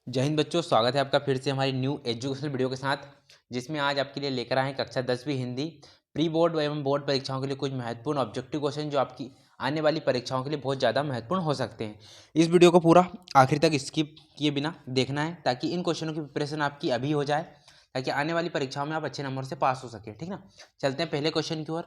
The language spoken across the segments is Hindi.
जय हिंद बच्चों, स्वागत है आपका फिर से हमारी न्यू एजुकेशनल वीडियो के साथ, जिसमें आज आपके लिए लेकर आए हैं कक्षा 10वीं हिंदी प्री बोर्ड एवं बोर्ड परीक्षाओं के लिए कुछ महत्वपूर्ण ऑब्जेक्टिव क्वेश्चन जो आपकी आने वाली परीक्षाओं के लिए बहुत ज़्यादा महत्वपूर्ण हो सकते हैं। इस वीडियो को पूरा आखिर तक स्किप किए बिना देखना है ताकि इन क्वेश्चनों की प्रिपरेशन आपकी अभी हो जाए, ताकि आने वाली परीक्षाओं में आप अच्छे नंबर से पास हो सके। ठीक ना, चलते हैं पहले क्वेश्चन की ओर।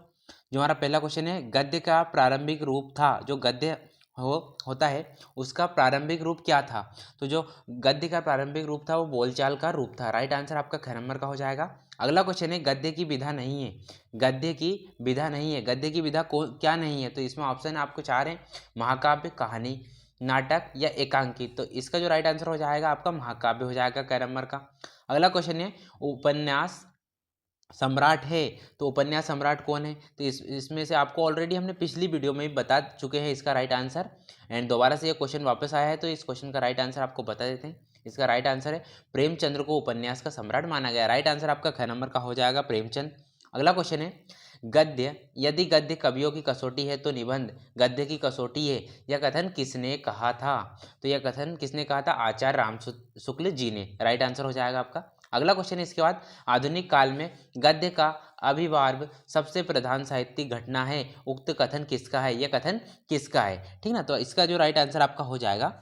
जो हमारा पहला क्वेश्चन है, गद्य का प्रारंभिक रूप था, जो गद्य होता है उसका प्रारंभिक रूप क्या था? तो जो गद्य का प्रारंभिक रूप था वो बोलचाल का रूप था। राइट आंसर आपका ख नंबर का हो जाएगा। अगला क्वेश्चन है, गद्य की विधा नहीं है। गद्य की विधा नहीं है, गद्य की विधा को क्या नहीं है? तो इसमें ऑप्शन आपको चार हैं, महाकाव्य, कहानी, नाटक या एकांकी। तो इसका जो राइट आंसर हो जाएगा आपका महाकाव्य हो जाएगा क नंबर का। अगला क्वेश्चन है, उपन्यास सम्राट है, तो उपन्यास सम्राट कौन है? तो इसमें से आपको ऑलरेडी हमने पिछली वीडियो में भी बता चुके हैं इसका राइट आंसर, एंड दोबारा से ये क्वेश्चन वापस आया है तो इस क्वेश्चन का राइट आंसर आपको बता देते हैं। इसका राइट आंसर है, प्रेमचंद्र को उपन्यास का सम्राट माना गया। राइट आंसर आपका ख नंबर का हो जाएगा, प्रेमचंद। अगला क्वेश्चन है, गद्य, यदि गद्य कवियों की कसौटी है तो निबंध गद्य की कसौटी है, यह कथन किसने कहा था? तो यह कथन किसने कहा था? आचार्य राम शुक्ल जी ने। राइट आंसर हो जाएगा आपका। अगला क्वेश्चन है इसके बाद, आधुनिक काल में गद्य का अभिवार्व सबसे प्रधान साहित्यिक घटना है, उक्त कथन किसका है? यह कथन किसका है? ठीक ना, तो इसका जो राइट आंसर आपका हो जाएगा,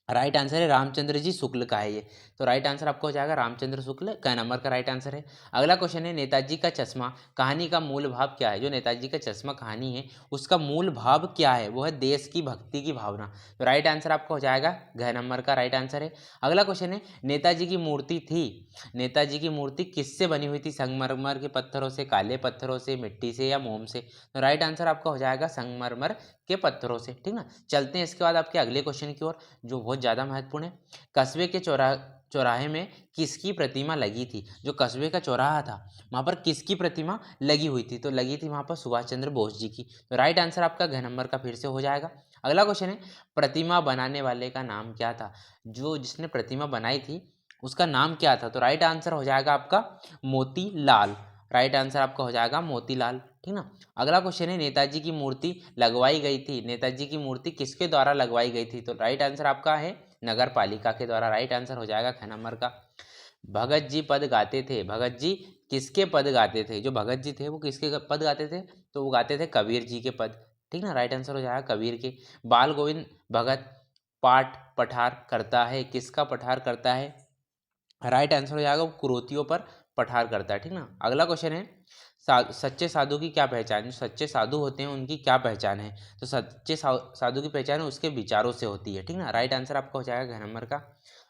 राइट आंसर है रामचंद्र जी शुक्ल का है ये। तो राइट आंसर आपको हो जाएगा रामचंद्र शुक्ल का नंबर का राइट आंसर है। अगला क्वेश्चन है, नेताजी का चश्मा कहानी का मूल भाव क्या है? जो नेताजी का चश्मा कहानी है उसका मूल भाव क्या है? वो है देश की भक्ति की भावना। तो राइट आंसर आपका हो जाएगा घ नंबर का राइट आंसर है। अगला क्वेश्चन है, नेताजी की मूर्ति थी, नेताजी की मूर्ति किससे बनी हुई थी? संगमरमर के पत्थरों से, काले पत्थरों से, मिट्टी से या मोम से? तो राइट आंसर आपका हो जाएगा संगमरमर के पत्थरों से। ठीक ना, चलते हैं इसके बाद आपके अगले क्वेश्चन की ओर जो बहुत ज़्यादा महत्वपूर्ण है। कस्बे के चौराहे में किसकी प्रतिमा लगी थी? जो कस्बे का चौराहा था वहाँ पर किसकी प्रतिमा लगी हुई थी? तो लगी थी वहाँ पर सुभाष चंद्र बोस जी की। तो राइट आंसर आपका घ नंबर का फिर से हो जाएगा। अगला क्वेश्चन है, प्रतिमा बनाने वाले का नाम क्या था? जो जिसने प्रतिमा बनाई थी उसका नाम क्या था? तो राइट आंसर हो जाएगा आपका मोतीलाल। राइट आंसर आपका हो जाएगा मोतीलाल। ठीक ना, अगला क्वेश्चन है, नेताजी की मूर्ति लगवाई गई थी, नेताजी की मूर्ति किसके द्वारा लगवाई गई थी? तो राइट आंसर आपका है नगर पालिका के द्वारा। राइट आंसर हो जाएगा ख नंबर का। भगत जी पद गाते थे, भगत जी किसके पद गाते थे? जो भगत जी थे वो किसके पद गाते थे? तो वो गाते थे कबीर जी के पद। ठीक ना, राइट आंसर हो जाएगा कबीर के। बाल गोविंद भगत पाठ पठार करता है, किसका पठार करता है? राइट आंसर हो जाएगा वो कुरीतियों पर पठार करता है। ठीक ना, अगला क्वेश्चन है, सच्चे साधु की क्या पहचान? जो सच्चे साधु होते हैं उनकी क्या पहचान है? तो सच्चे साधु की पहचान उसके विचारों से होती है। ठीक ना, राइट आंसर आपका हो जाएगा घ नंबर का।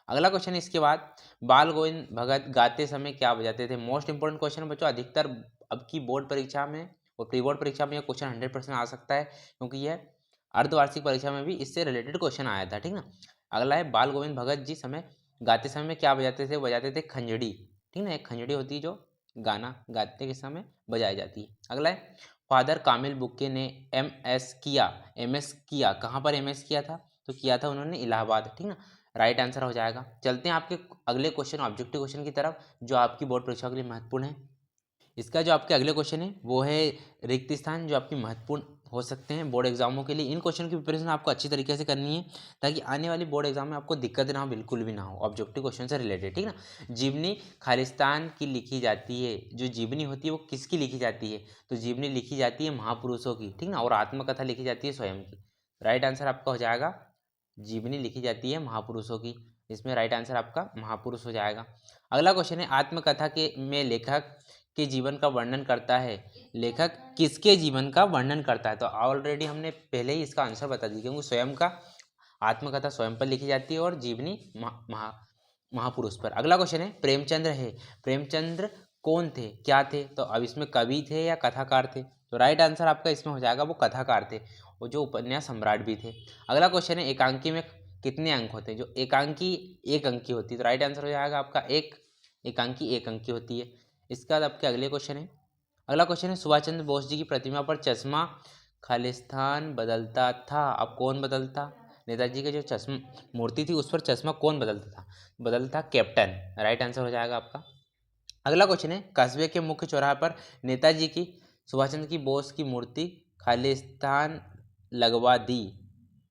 अगला क्वेश्चन इसके बाद, बाल गोविंद भगत गाते समय क्या बजाते थे? मोस्ट इंपोर्टेंट क्वेश्चन बच्चों, अधिकतर अब की बोर्ड परीक्षा में और प्री बोर्ड परीक्षा में यह क्वेश्चन 100% आ सकता है, क्योंकि यह अर्धवार्षिक परीक्षा में भी इससे रिलेटेड क्वेश्चन आया था। ठीक ना, अगला है, बाल गोविंद भगत जी समय गाते समय क्या बजाते थे? बजाते थे खंजड़ी। ठीक ना, एक खंजड़ी होती है जो गाना गाते के समय बजाई जाती है। अगला है, फादर कामिल बुक्के ने एमएस किया कहाँ पर एमएस किया था? तो किया था उन्होंने इलाहाबाद। ठीक ना, राइट आंसर हो जाएगा। चलते हैं आपके अगले क्वेश्चन, ऑब्जेक्टिव क्वेश्चन की तरफ, जो आपकी बोर्ड परीक्षा के लिए महत्वपूर्ण है। इसका जो आपके अगले क्वेश्चन है वो है रिक्त स्थान, जो आपकी महत्वपूर्ण हो सकते हैं बोर्ड एग्जामों के लिए। इन क्वेश्चन की प्रिपरेशन आपको अच्छी तरीके से करनी है ताकि आने वाली बोर्ड एग्जाम में आपको दिक्कत ना हो, बिल्कुल भी ना हो, ऑब्जेक्टिव क्वेश्चन से रिलेटेड। ठीक ना, जीवनी खालिस्तान की लिखी जाती है, जो जीवनी होती है वो किसकी लिखी जाती है? तो जीवनी लिखी जाती है महापुरुषों की। ठीक ना, और आत्मकथा लिखी जाती है स्वयं की। राइट आंसर आपका हो जाएगा, जीवनी लिखी जाती है महापुरुषों की। इसमें राइट आंसर आपका महापुरुष हो जाएगा। अगला क्वेश्चन है, आत्मकथा के में लेखक के जीवन का वर्णन करता है, लेखक किसके जीवन का वर्णन करता है? तो ऑलरेडी हमने पहले ही इसका आंसर बता दिया, क्योंकि स्वयं का आत्मकथा स्वयं पर लिखी जाती है और जीवनी महापुरुष पर। अगला क्वेश्चन है, प्रेमचंद्र है, प्रेमचंद्र कौन थे, क्या थे? तो अब इसमें कवि थे या कथाकार थे? तो राइट आंसर आपका इसमें हो जाएगा वो कथाकार थे, और जो उपन्यास सम्राट भी थे। अगला क्वेश्चन है, एकांकी में कितने अंक होते हैं? जो एकांकी एक अंकी होती है। तो राइट आंसर हो जाएगा आपका एक, एकांकी एक अंकी होती है। इसके बाद आपके अगले क्वेश्चन है, अगला क्वेश्चन है, सुभाष चंद्र बोस जी की प्रतिमा पर चश्मा खालिस्तान बदलता था, अब कौन बदलता? नेताजी की जो चश्मा मूर्ति थी उस पर चश्मा कौन बदलता था? बदलता कैप्टन। राइट आंसर हो जाएगा आपका। अगला क्वेश्चन है, कस्बे के मुख्य चौराहे पर नेताजी की सुभाष चंद्र की बोस की मूर्ति खालिस्तान लगवा दी,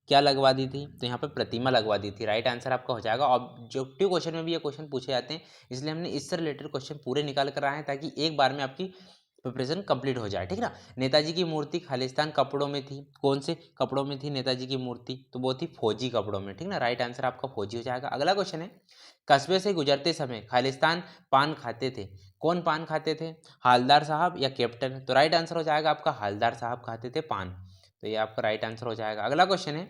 क्या लगवा दी थी? तो यहाँ पे प्रतिमा लगवा दी थी। राइट आंसर आपका हो जाएगा। ऑब्जेक्टिव क्वेश्चन में भी ये क्वेश्चन पूछे जाते हैं, इसलिए हमने इससे रिलेटेड क्वेश्चन पूरे निकाल कर आए हैं ताकि एक बार में आपकी प्रिपरेशन कंप्लीट हो जाए, ठीक ना। नेताजी की मूर्ति खालिस्तान कपड़ों में थी, कौन से कपड़ों में थी नेताजी की मूर्ति? तो वो थी फौजी कपड़ों में, ठीक ना। राइट आंसर आपका फौजी हो जाएगा। अगला क्वेश्चन है, कस्बे से गुजरते समय खालिस्तान पान खाते थे, कौन पान खाते थे? हालदार साहब या कैप्टन? तो राइट आंसर हो जाएगा आपका हालदार साहब खाते थे पान, तो ये आपका राइट आंसर हो जाएगा। अगला क्वेश्चन है,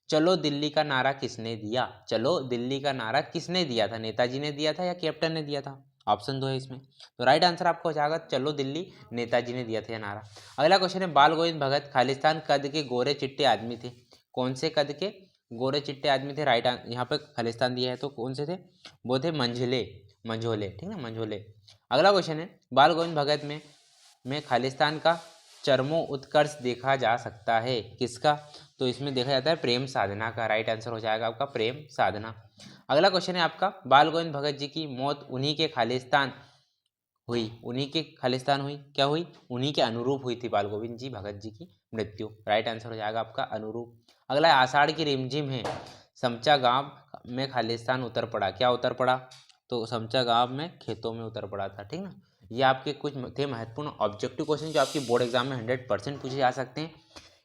चलो दिल्ली का नारा किसने दिया? चलो दिल्ली का नारा किसने दिया था? नेताजी ने दिया था या कैप्टन ने दिया था? ऑप्शन 2 है इसमें, तो राइट आंसर आपका हो जाएगा चलो दिल्ली, नेताजी ने दिया था यह नारा। अगला क्वेश्चन है, बाल गोविंद भगत खालिस्तान कद के गोरे चिट्टे आदमी थे, कौन से कद के गोरे चिट्टे आदमी थे? राइट यहाँ पे खालिस्तान दिया है तो कौन से थे? वो थे मंझोले, ठीक है मंझोले। अगला क्वेश्चन है, बाल गोविंद भगत में खालिस्तान का चरमो उत्कर्ष देखा जा सकता है, किसका? तो इसमें देखा जाता है प्रेम साधना का। राइट आंसर हो जाएगा आपका प्रेम साधना। अगला क्वेश्चन है आपका, बाल गोविंद भगत जी की मौत उन्हीं के खालिस्तान हुई, उन्हीं के खालिस्तान हुई, क्या हुई? उन्हीं के अनुरूप हुई थी बाल गोविंद जी भगत जी की मृत्यु। राइट आंसर हो जाएगा आपका अनुरूप। अगला आषाढ़ की रिमझिम है, समचा गांव में खालिस्तान उतर पड़ा, क्या उतर पड़ा? तो समचा गांव में खेतों में उतर पड़ा था, ठीक ना। ये आपके कुछ थे महत्वपूर्ण ऑब्जेक्टिव क्वेश्चन जो आपकी बोर्ड एग्जाम में 100% पूछे जा सकते हैं।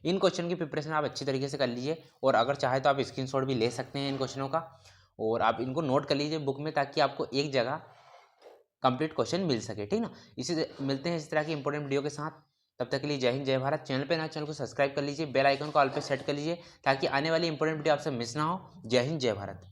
इन क्वेश्चन की प्रिपरेशन आप अच्छी तरीके से कर लीजिए, और अगर चाहे तो आप स्क्रीनशॉट भी ले सकते हैं इन क्वेश्चनों का, और आप इनको नोट कर लीजिए बुक में, ताकि आपको एक जगह कंप्लीट क्वेश्चन मिल सके, ठीक ना। इसी मिलते हैं इस तरह की इंपॉर्टेंट वीडियो के साथ, तब तक के लिए जय हिंद जय भारत। चैनल पे ना, चैनल को सब्सक्राइब कर लीजिए, बेल आइकन को ऑल पे सेट कर लीजिए ताकि आने वाली इंपॉर्टेंट वीडियो आपसे मिस ना हो। जय हिंद जय भारत।